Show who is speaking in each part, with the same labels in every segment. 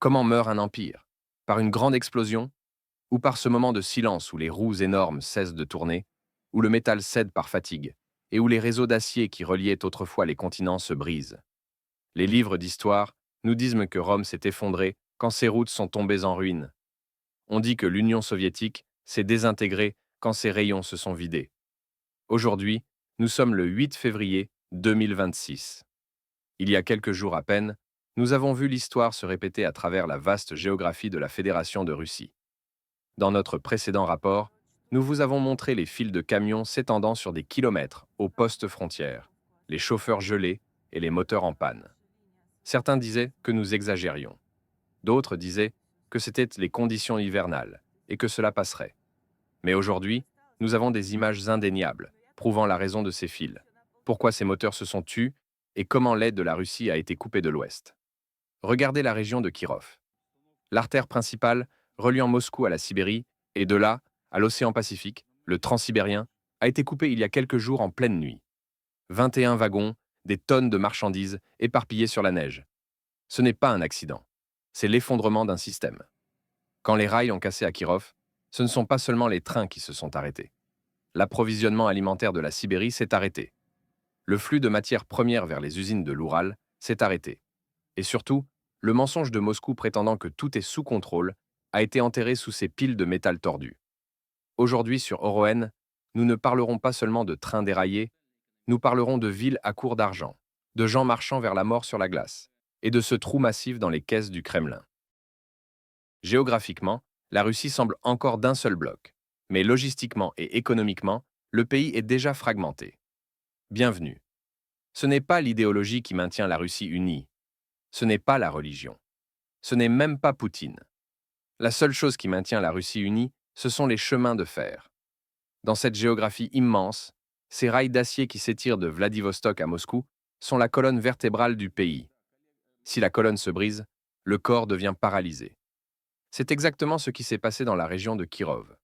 Speaker 1: Comment meurt un empire? Par une grande explosion? Ou par ce moment de silence où les roues énormes cessent de tourner, où le métal cède par fatigue, et où les réseaux d'acier qui reliaient autrefois les continents se brisent? Les livres d'histoire nous disent que Rome s'est effondrée quand ses routes sont tombées en ruine. On dit que l'Union soviétique s'est désintégrée quand ses rayons se sont vidés. Aujourd'hui, nous sommes le 8 février 2026. Il y a quelques jours à peine, nous avons vu l'histoire se répéter à travers la vaste géographie de la Fédération de Russie. Dans notre précédent rapport, nous vous avons montré les files de camions s'étendant sur des kilomètres aux postes frontières, les chauffeurs gelés et les moteurs en panne. Certains disaient que nous exagérions. D'autres disaient que c'étaient les conditions hivernales et que cela passerait. Mais aujourd'hui, nous avons des images indéniables prouvant la raison de ces fils, pourquoi ces moteurs se sont tus et comment l'aide de la Russie a été coupée de l'Ouest. Regardez la région de Kirov. L'artère principale reliant Moscou à la Sibérie et de là à l'océan Pacifique, le transsibérien, a été coupée il y a quelques jours en pleine nuit. 21 wagons, des tonnes de marchandises éparpillées sur la neige. Ce n'est pas un accident, c'est l'effondrement d'un système. Quand les rails ont cassé à Kirov, ce ne sont pas seulement les trains qui se sont arrêtés. L'approvisionnement alimentaire de la Sibérie s'est arrêté. Le flux de matières premières vers les usines de l'Oural s'est arrêté. Et surtout, le mensonge de Moscou prétendant que tout est sous contrôle a été enterré sous ces piles de métal tordu. Aujourd'hui, sur Orohen, nous ne parlerons pas seulement de trains déraillés, nous parlerons de villes à court d'argent, de gens marchant vers la mort sur la glace, et de ce trou massif dans les caisses du Kremlin. Géographiquement, la Russie semble encore d'un seul bloc, mais logistiquement et économiquement, le pays est déjà fragmenté. Bienvenue. Ce n'est pas l'idéologie qui maintient la Russie unie. Ce n'est pas la religion. Ce n'est même pas Poutine. La seule chose qui maintient la Russie unie, ce sont les chemins de fer. Dans cette géographie immense, ces rails d'acier qui s'étirent de Vladivostok à Moscou sont la colonne vertébrale du pays. Si la colonne se brise, le corps devient paralysé. C'est exactement ce qui s'est passé dans la région de Kirov.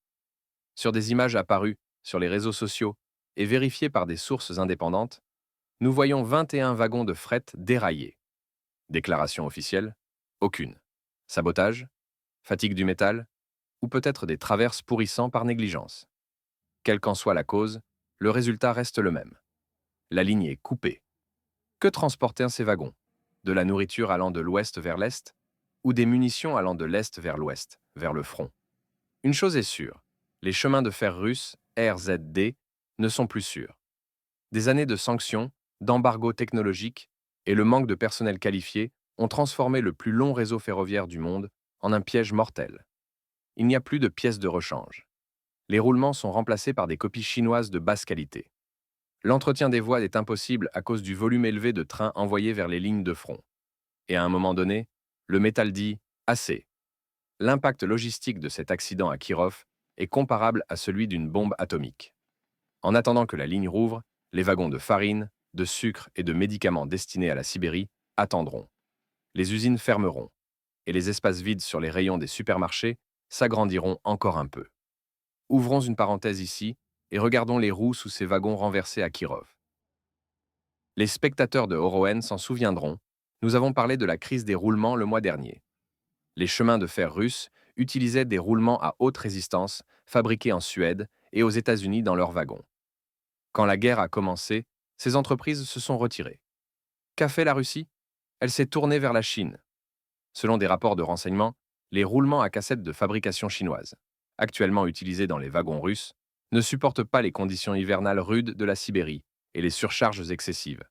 Speaker 1: Sur des images apparues sur les réseaux sociaux et vérifiées par des sources indépendantes, nous voyons 21 wagons de fret déraillés. Déclaration officielle? Aucune. Sabotage? Fatigue du métal? Ou peut-être des traverses pourrissant par négligence? Quelle qu'en soit la cause, le résultat reste le même. La ligne est coupée. Que transportaient ces wagons? De la nourriture allant de l'ouest vers l'est? Ou des munitions allant de l'est vers l'ouest, vers le front? Une chose est sûre, les chemins de fer russes, RZD, ne sont plus sûrs. Des années de sanctions, d'embargo technologiques et le manque de personnel qualifié ont transformé le plus long réseau ferroviaire du monde en un piège mortel. Il n'y a plus de pièces de rechange. Les roulements sont remplacés par des copies chinoises de basse qualité. L'entretien des voies est impossible à cause du volume élevé de trains envoyés vers les lignes de front. Et à un moment donné, le métal dit « assez ». L'impact logistique de cet accident à Kirov est comparable à celui d'une bombe atomique. En attendant que la ligne rouvre, les wagons de farine, de sucre et de médicaments destinés à la Sibérie attendront. Les usines fermeront, et les espaces vides sur les rayons des supermarchés s'agrandiront encore un peu. Ouvrons une parenthèse ici et regardons les roues sous ces wagons renversés à Kirov. Les spectateurs de Orohen s'en souviendront, nous avons parlé de la crise des roulements le mois dernier. Les chemins de fer russes utilisaient des roulements à haute résistance fabriqués en Suède et aux États-Unis dans leurs wagons. Quand la guerre a commencé, ces entreprises se sont retirées. Qu'a fait la Russie? Elle s'est tournée vers la Chine. Selon des rapports de renseignement, les roulements à cassettes de fabrication chinoise, actuellement utilisés dans les wagons russes, ne supportent pas les conditions hivernales rudes de la Sibérie et les surcharges excessives.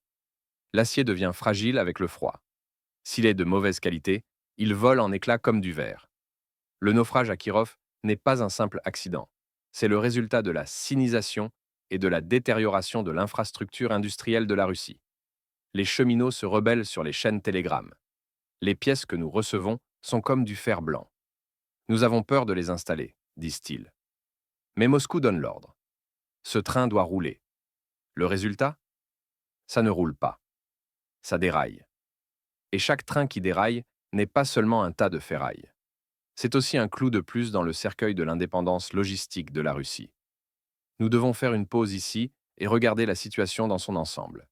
Speaker 1: L'acier devient fragile avec le froid. S'il est de mauvaise qualité, il vole en éclats comme du verre. Le naufrage à Kirov n'est pas un simple accident. C'est le résultat de la sinisation et de la détérioration de l'infrastructure industrielle de la Russie. Les cheminots se rebellent sur les chaînes télégrammes. Les pièces que nous recevons sont comme du fer blanc. Nous avons peur de les installer, disent-ils. Mais Moscou donne l'ordre. Ce train doit rouler. Le résultat? Ça ne roule pas. Ça déraille. Et chaque train qui déraille n'est pas seulement un tas de ferraille. C'est aussi un clou de plus dans le cercueil de l'indépendance logistique de la Russie. Nous devons faire une pause ici et regarder la situation dans son ensemble.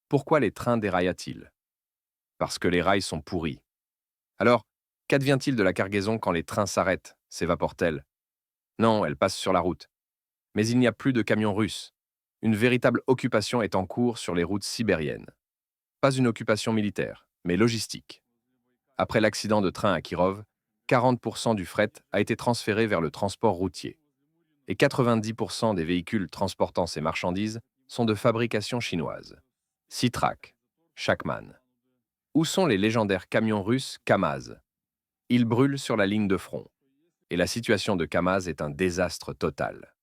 Speaker 1: Pourquoi les trains déraillent-ils? Parce que les rails sont pourris. Alors, Qu'advient-il de la cargaison quand les trains s'arrêtent? S'évapore-t-elle? Non, elle passe sur la route. Mais il n'y a plus de camions russes. Une véritable occupation est en cours sur les routes sibériennes. Pas une occupation militaire, mais logistique. Après l'accident de train à Kirov, 40% du fret a été transféré vers le transport routier. Et 90% des véhicules transportant ces marchandises sont de fabrication chinoise. Sitrak, Shakman. Où sont les légendaires camions russes Kamaz? Ils brûlent sur la ligne de front. Et la situation de Kamaz est un désastre total.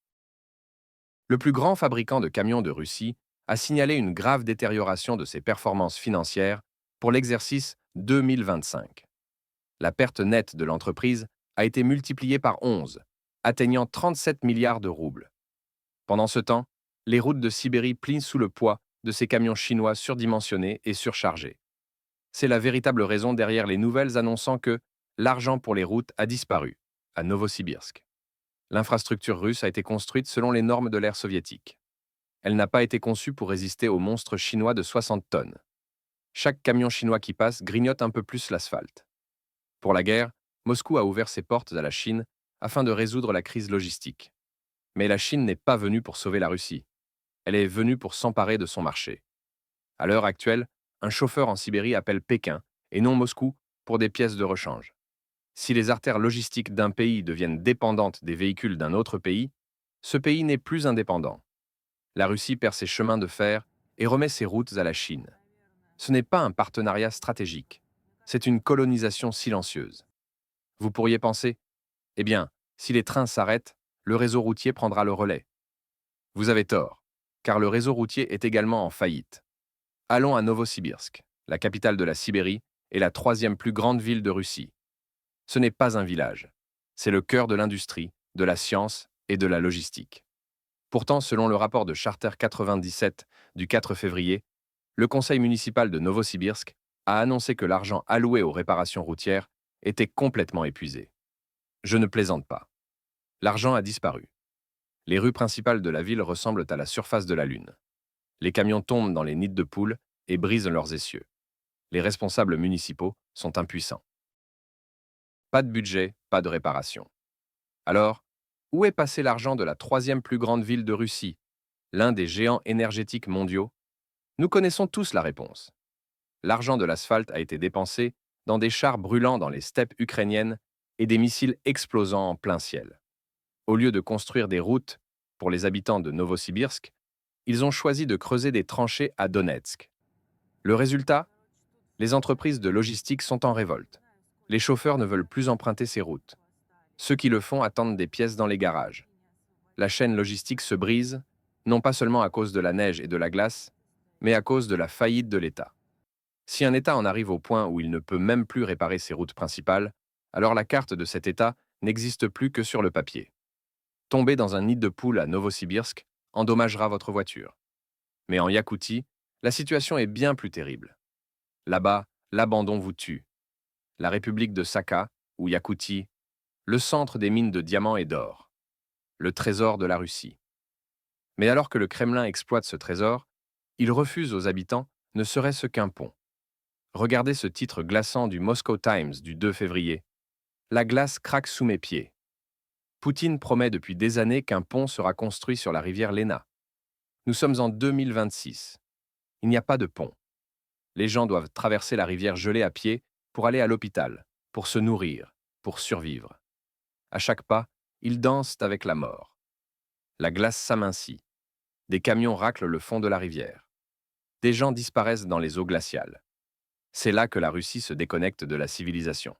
Speaker 1: Le plus grand fabricant de camions de Russie a signalé une grave détérioration de ses performances financières pour l'exercice 2025. La perte nette de l'entreprise a été multipliée par 11, atteignant 37 milliards de roubles. Pendant ce temps, les routes de Sibérie plient sous le poids de ces camions chinois surdimensionnés et surchargés. C'est la véritable raison derrière les nouvelles annonçant que l'argent pour les routes a disparu, à Novosibirsk. L'infrastructure russe a été construite selon les normes de l'ère soviétique. Elle n'a pas été conçue pour résister aux monstres chinois de 60 tonnes. Chaque camion chinois qui passe grignote un peu plus l'asphalte. Pour la guerre, Moscou a ouvert ses portes à la Chine afin de résoudre la crise logistique. Mais la Chine n'est pas venue pour sauver la Russie. Elle est venue pour s'emparer de son marché. À l'heure actuelle, un chauffeur en Sibérie appelle Pékin, et non Moscou, pour des pièces de rechange. Si les artères logistiques d'un pays deviennent dépendantes des véhicules d'un autre pays, ce pays n'est plus indépendant. La Russie perd ses chemins de fer et remet ses routes à la Chine. Ce n'est pas un partenariat stratégique, c'est une colonisation silencieuse. Vous pourriez penser, eh bien, si les trains s'arrêtent, le réseau routier prendra le relais. Vous avez tort, car le réseau routier est également en faillite. Allons à Novosibirsk, la capitale de la Sibérie et la troisième plus grande ville de Russie. Ce n'est pas un village, c'est le cœur de l'industrie, de la science et de la logistique. Pourtant, selon le rapport de Charter 97 du 4 février, le conseil municipal de Novosibirsk a annoncé que l'argent alloué aux réparations routières était complètement épuisé. Je ne plaisante pas. L'argent a disparu. Les rues principales de la ville ressemblent à la surface de la Lune. Les camions tombent dans les nids de poules et brisent leurs essieux. Les responsables municipaux sont impuissants. Pas de budget, pas de réparation. Alors, où est passé l'argent de la troisième plus grande ville de Russie, l'un des géants énergétiques mondiaux? Nous connaissons tous la réponse. L'argent de l'asphalte a été dépensé dans des chars brûlant dans les steppes ukrainiennes et des missiles explosant en plein ciel. Au lieu de construire des routes pour les habitants de Novosibirsk, ils ont choisi de creuser des tranchées à Donetsk. Le résultat? Les entreprises de logistique sont en révolte. Les chauffeurs ne veulent plus emprunter ces routes. Ceux qui le font attendent des pièces dans les garages. La chaîne logistique se brise, non pas seulement à cause de la neige et de la glace, mais à cause de la faillite de l'État. Si un État en arrive au point où il ne peut même plus réparer ses routes principales, alors la carte de cet État n'existe plus que sur le papier. Tomber dans un nid de poule à Novosibirsk endommagera votre voiture. Mais en Yakoutie, la situation est bien plus terrible. Là-bas, l'abandon vous tue. La République de Sakha, ou Yakoutie, le centre des mines de diamants et d'or. Le trésor de la Russie. Mais alors que le Kremlin exploite ce trésor, il refuse aux habitants ne serait-ce qu'un pont. Regardez ce titre glaçant du Moscow Times du 2 février. La glace craque sous mes pieds. Poutine promet depuis des années qu'un pont sera construit sur la rivière Lena. Nous sommes en 2026. Il n'y a pas de pont. Les gens doivent traverser la rivière gelée à pied pour aller à l'hôpital, pour se nourrir, pour survivre. À chaque pas, ils dansent avec la mort. La glace s'amincit. Des camions raclent le fond de la rivière. Des gens disparaissent dans les eaux glaciales. C'est là que la Russie se déconnecte de la civilisation.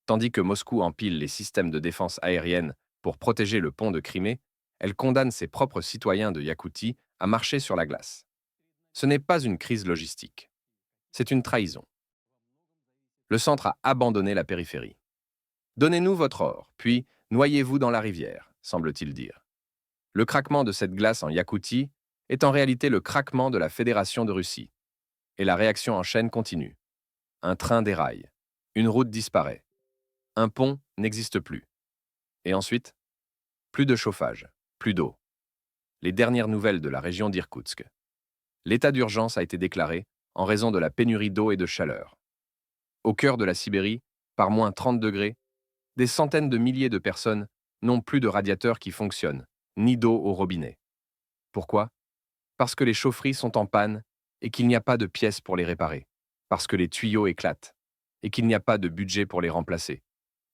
Speaker 1: Tandis que Moscou empile les systèmes de défense aérienne pour protéger le pont de Crimée, elle condamne ses propres citoyens de Yakoutie à marcher sur la glace. Ce n'est pas une crise logistique. C'est une trahison. Le centre a abandonné la périphérie. Donnez-nous votre or, puis noyez-vous dans la rivière, semble-t-il dire. Le craquement de cette glace en Yakoutie est en réalité le craquement de la Fédération de Russie. Et la réaction en chaîne continue. Un train déraille. Une route disparaît. Un pont n'existe plus. Et ensuite, plus de chauffage, plus d'eau. Les dernières nouvelles de la région d'Irkoutsk. L'état d'urgence a été déclaré en raison de la pénurie d'eau et de chaleur. Au cœur de la Sibérie, Par moins 30 degrés, des centaines de milliers de personnes n'ont plus de radiateurs qui fonctionnent, ni d'eau au robinet. Pourquoi? Parce que les chaufferies sont en panne et qu'il n'y a pas de pièces pour les réparer. Parce que les tuyaux éclatent et qu'il n'y a pas de budget pour les remplacer.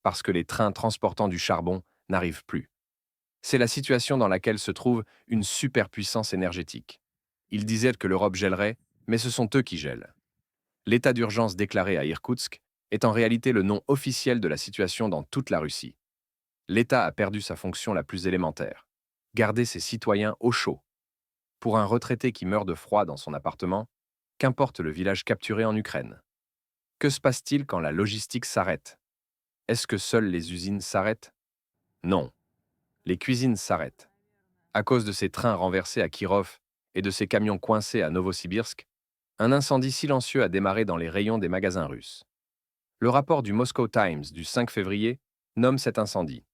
Speaker 1: Parce que les trains transportant du charbon n'arrivent plus. C'est la situation dans laquelle se trouve une superpuissance énergétique. Ils disaient que l'Europe gèlerait, mais ce sont eux qui gèlent. L'état d'urgence déclaré à Irkoutsk est en réalité le nom officiel de la situation dans toute la Russie. L'État a perdu sa fonction la plus élémentaire, garder ses citoyens au chaud. Pour un retraité qui meurt de froid dans son appartement, qu'importe le village capturé en Ukraine. Que se passe-t-il quand la logistique s'arrête? Est-ce que seules les usines s'arrêtent? Non. Les cuisines s'arrêtent. À cause de ces trains renversés à Kirov et de ces camions coincés à Novosibirsk, un incendie silencieux a démarré dans les rayons des magasins russes. Le rapport du Moscow Times du 5 février nomme cet incendie.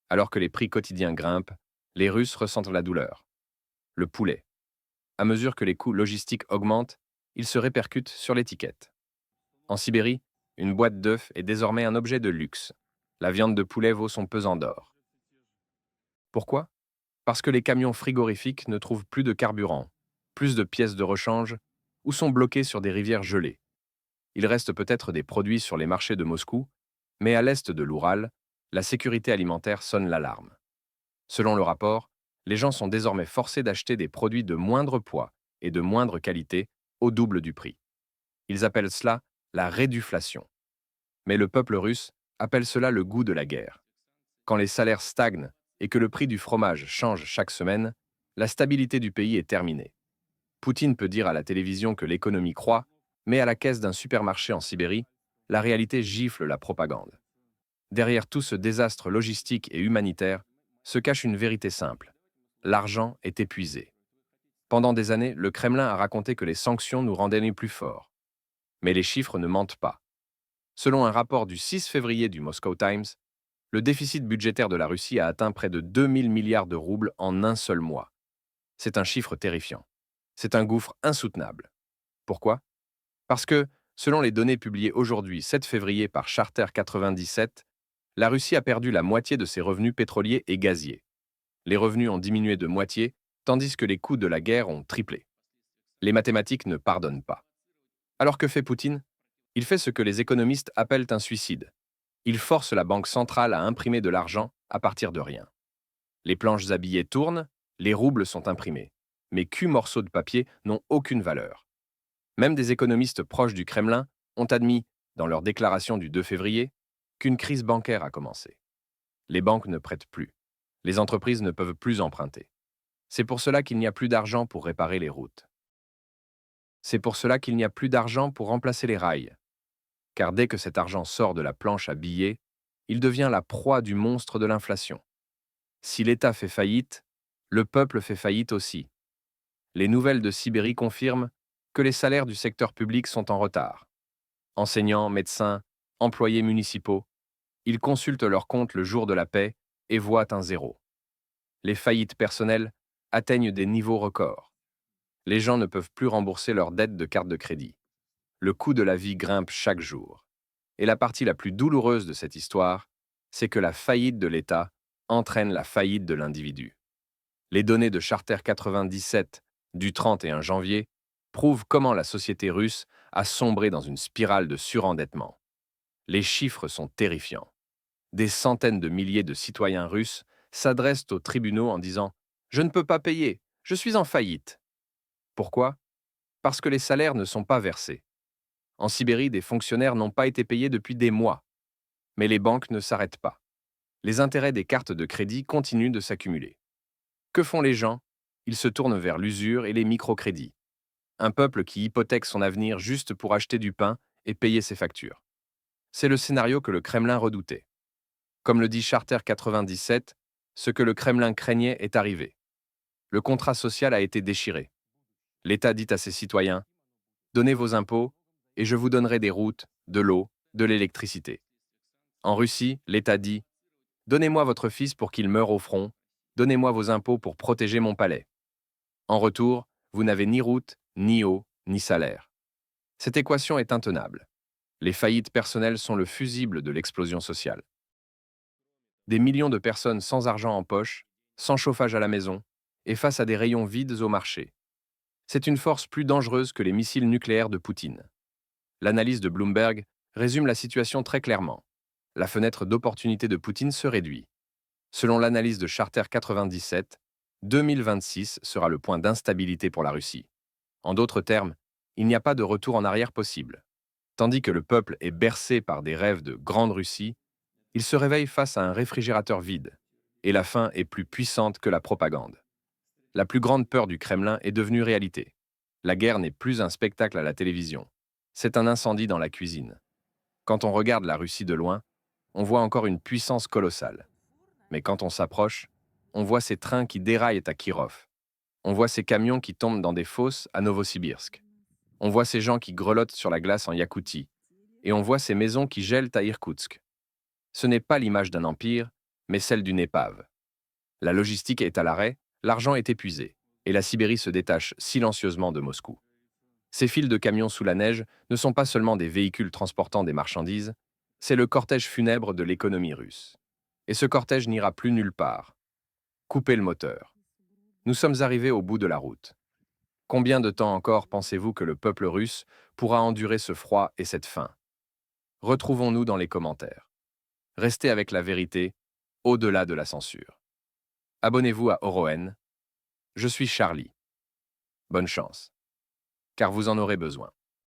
Speaker 1: Alors que les prix quotidiens grimpent, les Russes ressentent la douleur. Le poulet. À mesure que les coûts logistiques augmentent, ils se répercutent sur l'étiquette. En Sibérie, une boîte d'œufs est désormais un objet de luxe. La viande de poulet vaut son pesant d'or. Pourquoi? Parce que les camions frigorifiques ne trouvent plus de carburant, plus de pièces de rechange, ou sont bloqués sur des rivières gelées. Il reste peut-être des produits sur les marchés de Moscou, mais à l'est de l'Oural, la sécurité alimentaire sonne l'alarme. Selon le rapport, les gens sont désormais forcés d'acheter des produits de moindre poids et de moindre qualité au double du prix. Ils appellent cela la réduflation. Mais le peuple russe appelle cela le goût de la guerre. Quand les salaires stagnent et que le prix du fromage change chaque semaine, la stabilité du pays est terminée. Poutine peut dire à la télévision que l'économie croît, mais à la caisse d'un supermarché en Sibérie, la réalité gifle la propagande. Derrière tout ce désastre logistique et humanitaire se cache une vérité simple. L'argent est épuisé. Pendant des années, le Kremlin a raconté que les sanctions nous rendaient plus forts. Mais les chiffres ne mentent pas. Selon un rapport du 6 février du Moscow Times, le déficit budgétaire de la Russie a atteint près de 2000 milliards de roubles en un seul mois. C'est un chiffre terrifiant. C'est un gouffre insoutenable. Pourquoi? Parce que, selon les données publiées aujourd'hui 7 février par Charter 97, la Russie a perdu la moitié de ses revenus pétroliers et gaziers. Les revenus ont diminué de moitié, tandis que les coûts de la guerre ont triplé. Les mathématiques ne pardonnent pas. Alors que fait Poutine? Il fait ce que les économistes appellent un suicide. Il force la banque centrale à imprimer de l'argent à partir de rien. Les planches à billets tournent, les roubles sont imprimés. Mais morceaux de papier n'ont aucune valeur. Même des économistes proches du Kremlin ont admis, dans leur déclaration du 2 février, qu'une crise bancaire a commencé. Les banques ne prêtent plus. Les entreprises ne peuvent plus emprunter. C'est pour cela qu'il n'y a plus d'argent pour réparer les routes. C'est pour cela qu'il n'y a plus d'argent pour remplacer les rails. Car dès que cet argent sort de la planche à billets, il devient la proie du monstre de l'inflation. Si l'État fait faillite, le peuple fait faillite aussi. Les nouvelles de Sibérie confirment que les salaires du secteur public sont en retard. Enseignants, médecins, employés municipaux, ils consultent leurs comptes le jour de la paie et voient un zéro. Les faillites personnelles atteignent des niveaux records. Les gens ne peuvent plus rembourser leurs dettes de carte de crédit. Le coût de la vie grimpe chaque jour. Et la partie la plus douloureuse de cette histoire, c'est que la faillite de l'État entraîne la faillite de l'individu. Les données de Charter 97 du 31 janvier prouvent comment la société russe a sombré dans une spirale de surendettement. Les chiffres sont terrifiants. Des centaines de milliers de citoyens russes s'adressent aux tribunaux en disant « Je ne peux pas payer, je suis en faillite ». Pourquoi? Parce que les salaires ne sont pas versés. En Sibérie, des fonctionnaires n'ont pas été payés depuis des mois. Mais les banques ne s'arrêtent pas. Les intérêts des cartes de crédit continuent de s'accumuler. Que font les gens? Ils se tournent vers l'usure et les microcrédits. Un peuple qui hypothèque son avenir juste pour acheter du pain et payer ses factures. C'est le scénario que le Kremlin redoutait. Comme le dit Charter 97, ce que le Kremlin craignait est arrivé. Le contrat social a été déchiré. L'État dit à ses citoyens « Donnez vos impôts et je vous donnerai des routes, de l'eau, de l'électricité. » En Russie, l'État dit « Donnez-moi votre fils pour qu'il meure au front, donnez-moi vos impôts pour protéger mon palais. » En retour, vous n'avez ni route, ni eau, ni salaire. Cette équation est intenable. Les faillites personnelles sont le fusible de l'explosion sociale. Des millions de personnes sans argent en poche, sans chauffage à la maison, et face à des rayons vides au marché. C'est une force plus dangereuse que les missiles nucléaires de Poutine. L'analyse de Bloomberg résume la situation très clairement. La fenêtre d'opportunité de Poutine se réduit. Selon l'analyse de Charter 97, 2026 sera le point d'instabilité pour la Russie. En d'autres termes, il n'y a pas de retour en arrière possible. Tandis que le peuple est bercé par des rêves de grande Russie, il se réveille face à un réfrigérateur vide. Et la faim est plus puissante que la propagande. La plus grande peur du Kremlin est devenue réalité. La guerre n'est plus un spectacle à la télévision. C'est un incendie dans la cuisine. Quand on regarde la Russie de loin, on voit encore une puissance colossale. Mais quand on s'approche, on voit ces trains qui déraillent à Kirov. On voit ces camions qui tombent dans des fosses à Novosibirsk. On voit ces gens qui grelottent sur la glace en Yakoutie. Et on voit ces maisons qui gèlent à Irkoutsk. Ce n'est pas l'image d'un empire, mais celle d'une épave. La logistique est à l'arrêt, l'argent est épuisé, et la Sibérie se détache silencieusement de Moscou. Ces files de camions sous la neige ne sont pas seulement des véhicules transportant des marchandises, c'est le cortège funèbre de l'économie russe. Et ce cortège n'ira plus nulle part. Coupez le moteur. Nous sommes arrivés au bout de la route. Combien de temps encore pensez-vous que le peuple russe pourra endurer ce froid et cette faim? Retrouvons-nous dans les commentaires. Restez avec la vérité, au-delà de la censure. Abonnez-vous à Oroen. Je suis Charlie. Bonne chance. Car vous en aurez besoin.